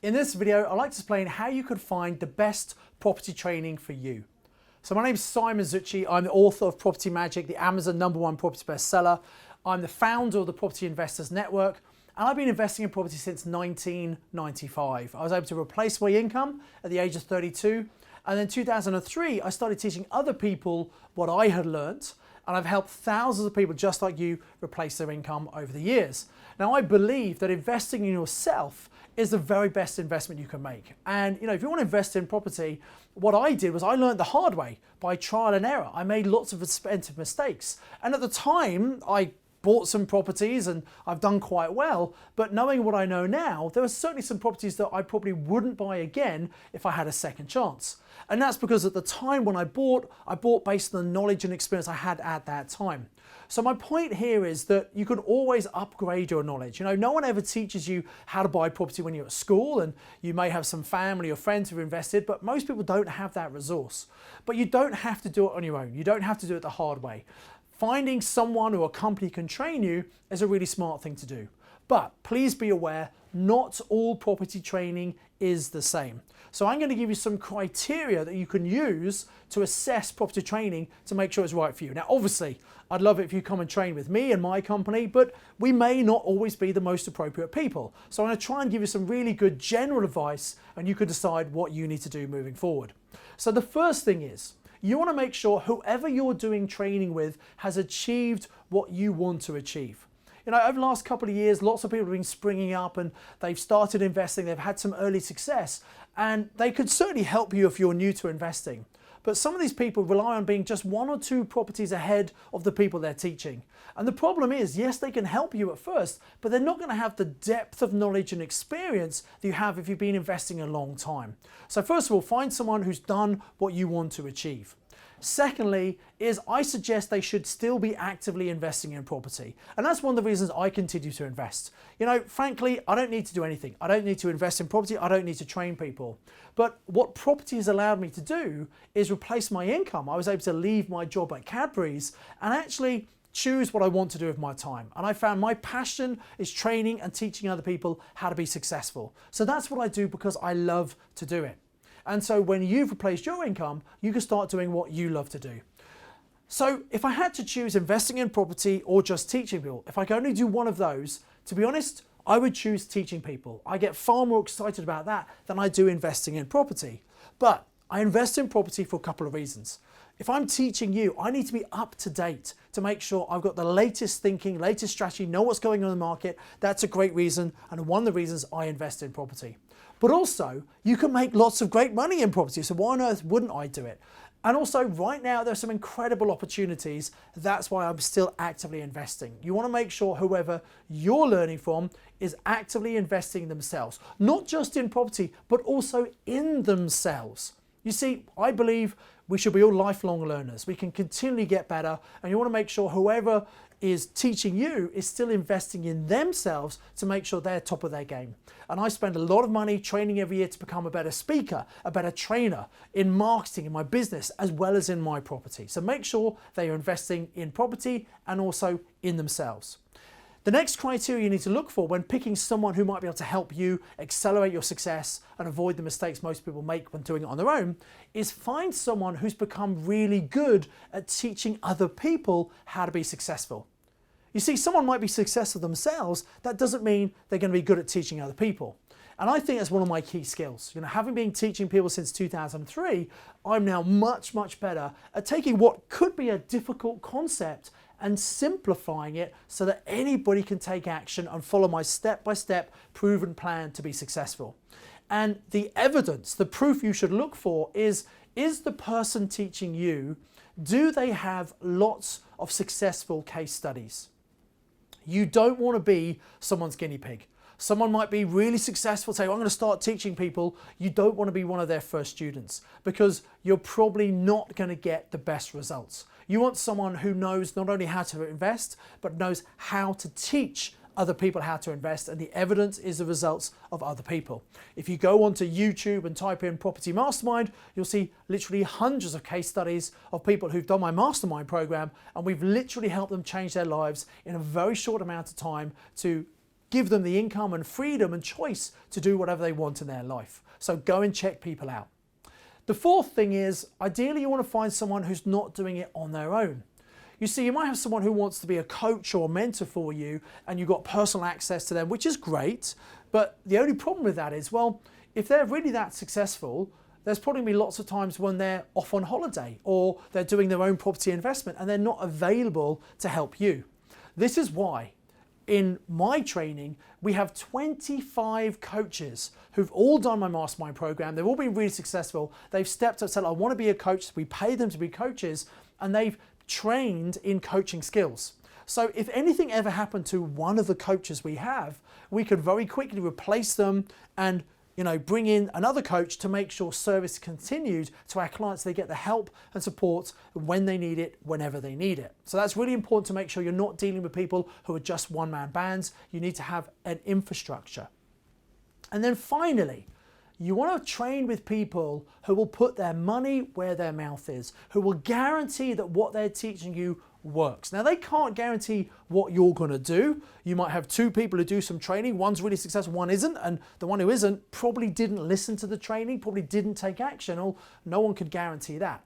In this video, I'd like to explain how you could find the best property training for you. So my name is Simon Zutshi. I'm the author of Property Magic, the Amazon #1 property bestseller. I'm the founder of the Property Investors Network, and I've been investing in property since 1995. I was able to replace my income at the age of 32, and in 2003, I started teaching other people what I had learnt, and I've helped thousands of people just like you replace their income over the years. Now, I believe that investing in yourself is the very best investment you can make. And if you want to invest in property, what I did was I learned the hard way by trial and error. I made lots of expensive mistakes. And at the time, I bought some properties and I've done quite well, but knowing what I know now, there are certainly some properties that I probably wouldn't buy again if I had a second chance. And that's because at the time when I bought based on the knowledge and experience I had at that time. So my point here is that you can always upgrade your knowledge. No one ever teaches you how to buy property when you're at school, and you may have some family or friends who've invested, but most people don't have that resource. But you don't have to do it on your own. You don't have to do it the hard way. Finding someone or a company can train you is a really smart thing to do. But please be aware, not all property training is the same. So I'm going to give you some criteria that you can use to assess property training to make sure it's right for you. Now, obviously, I'd love it if you come and train with me and my company, but we may not always be the most appropriate people. So I'm going to try and give you some really good general advice, and you can decide what you need to do moving forward. So the first thing is, you want to make sure whoever you're doing training with has achieved what you want to achieve. Over the last couple of years, lots of people have been springing up and they've started investing, they've had some early success, and they could certainly help you if you're new to investing. But some of these people rely on being just 1 or 2 properties ahead of the people they're teaching. And the problem is, yes, they can help you at first, but they're not going to have the depth of knowledge and experience that you have if you've been investing a long time. So first of all, find someone who's done what you want to achieve. Secondly, I suggest they should still be actively investing in property. And that's one of the reasons I continue to invest. Frankly, I don't need to do anything. I don't need to invest in property. I don't need to train people. But what property has allowed me to do is replace my income. I was able to leave my job at Cadbury's and actually choose what I want to do with my time. And I found my passion is training and teaching other people how to be successful. So that's what I do because I love to do it. And so when you've replaced your income, you can start doing what you love to do. So if I had to choose investing in property or just teaching people, if I could only do one of those, to be honest, I would choose teaching people. I get far more excited about that than I do investing in property. But I invest in property for a couple of reasons. If I'm teaching you, I need to be up to date to make sure I've got the latest thinking, latest strategy, know what's going on in the market. That's a great reason, and one of the reasons I invest in property. But also, you can make lots of great money in property, so why on earth wouldn't I do it? And also, right now, there's some incredible opportunities. That's why I'm still actively investing. You want to make sure whoever you're learning from is actively investing themselves, not just in property, but also in themselves. You see, I believe we should be all lifelong learners. We can continually get better, and you want to make sure whoever is teaching you is still investing in themselves to make sure they're top of their game. And I spend a lot of money training every year to become a better speaker, a better trainer in marketing, in my business, as well as in my property. So make sure they are investing in property and also in themselves. The next criteria you need to look for when picking someone who might be able to help you accelerate your success and avoid the mistakes most people make when doing it on their own is find someone who's become really good at teaching other people how to be successful. You see, someone might be successful themselves, that doesn't mean they're going to be good at teaching other people. And I think that's one of my key skills. Having been teaching people since 2003, I'm now much, much better at taking what could be a difficult concept and simplifying it so that anybody can take action and follow my step-by-step proven plan to be successful. And the evidence, the proof you should look for is the person teaching you, do they have lots of successful case studies? You don't want to be someone's guinea pig. Someone might be really successful, say, I'm going to start teaching people. You don't want to be one of their first students because you're probably not going to get the best results. You want someone who knows not only how to invest, but knows how to teach other people how to invest, and the evidence is the results of other people. If you go onto YouTube and type in Property Mastermind, you'll see literally hundreds of case studies of people who've done my mastermind program, and we've literally helped them change their lives in a very short amount of time to give them the income and freedom and choice to do whatever they want in their life. So go and check people out. The fourth thing is, ideally you want to find someone who's not doing it on their own. You see, you might have someone who wants to be a coach or a mentor for you and you've got personal access to them, which is great. But the only problem with that is, well, if they're really that successful, there's probably going to be lots of times when they're off on holiday or they're doing their own property investment and they're not available to help you. This is why in my training, we have 25 coaches who've all done my mastermind program. They've all been really successful. They've stepped up, said, I want to be a coach. We pay them to be coaches, and they've trained in coaching skills. So if anything ever happened to one of the coaches we have, we could very quickly replace them and bring in another coach to make sure service continued to our clients. They get the help and support when they need it, whenever they need it. So that's really important to make sure you're not dealing with people who are just one-man bands. You need to have an infrastructure. And then finally, you want to train with people who will put their money where their mouth is, who will guarantee that what they're teaching you works. Now, they can't guarantee what you're going to do. You might have two people who do some training. One's really successful, one isn't. And the one who isn't probably didn't listen to the training, probably didn't take action. Or no one could guarantee that.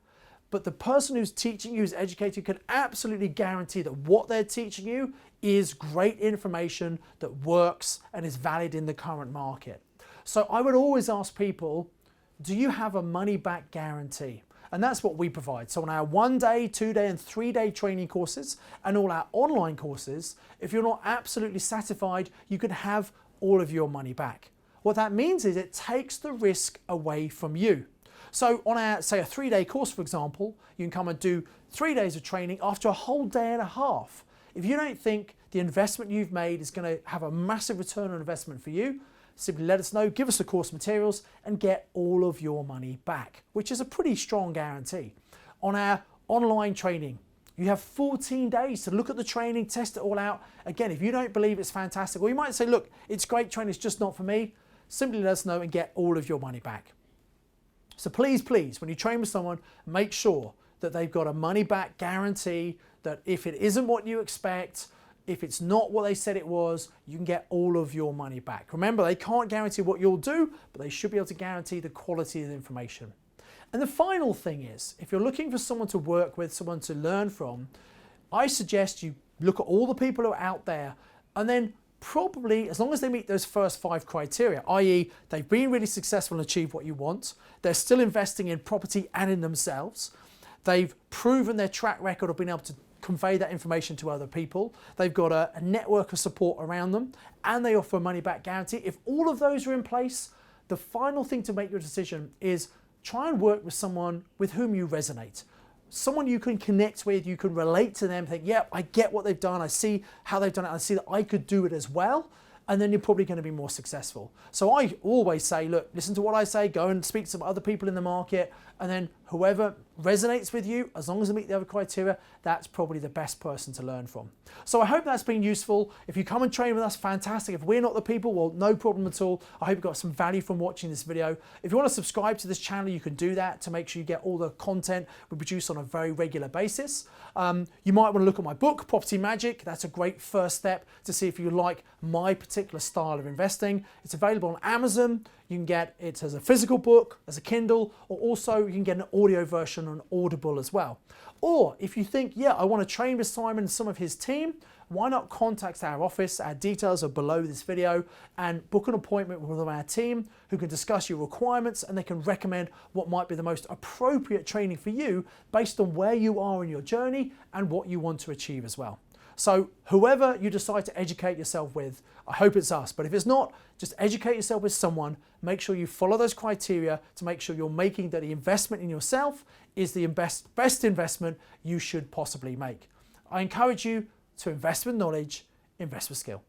But the person who's teaching you, who's educated, can absolutely guarantee that what they're teaching you is great information that works and is valid in the current market. So I would always ask people, do you have a money back guarantee? And that's what we provide. So on our 1 day, 2 day and 3 day training courses and all our online courses, if you're not absolutely satisfied, you can have all of your money back. What that means is it takes the risk away from you. So on our, say, a 3 day course, for example, you can come and do 3 days of training after a whole day and a half. If you don't think the investment you've made is going to have a massive return on investment for you, simply let us know, give us the course materials and get all of your money back, which is a pretty strong guarantee. On our online training, you have 14 days to look at the training, test it all out. Again, if you don't believe it's fantastic, or you might say, look, it's great training, it's just not for me, simply let us know and get all of your money back. So please, please, when you train with someone, make sure that they've got a money back guarantee, that if it isn't what you expect, if it's not what they said it was, you can get all of your money back. Remember, they can't guarantee what you'll do, but they should be able to guarantee the quality of the information. And the final thing is, if you're looking for someone to work with, someone to learn from, I suggest you look at all the people who are out there and then probably, as long as they meet those first 5 criteria, i.e. they've been really successful and achieved what you want, they're still investing in property and in themselves, they've proven their track record of being able to convey that information to other people, they've got a network of support around them, and they offer a money back guarantee. If all of those are in place, the final thing to make your decision is try and work with someone with whom you resonate. Someone you can connect with, you can relate to them, think, yeah, I get what they've done, I see how they've done it, I see that I could do it as well, and then you're probably going to be more successful. So I always say, look, listen to what I say, go and speak to some other people in the market, and then whoever resonates with you, as long as they meet the other criteria, that's probably the best person to learn from. So I hope that's been useful. If you come and train with us, fantastic. If we're not the people, well, no problem at all. I hope you got some value from watching this video. If you want to subscribe to this channel, you can do that to make sure you get all the content we produce on a very regular basis. You might want to look at my book, Property Magic. That's a great first step to see if you like my particular style of investing. It's available on Amazon. You can get it as a physical book, as a Kindle, or also you can get an audio version on Audible as well. Or if you think, yeah, I want to train with Simon and some of his team, why not contact our office? Our details are below this video, and book an appointment with one of our team who can discuss your requirements, and they can recommend what might be the most appropriate training for you based on where you are in your journey and what you want to achieve as well. So whoever you decide to educate yourself with, I hope it's us, but if it's not, just educate yourself with someone. Make sure you follow those criteria to make sure you're making that the investment in yourself is the best investment you should possibly make. I encourage you to invest with knowledge, invest with skill.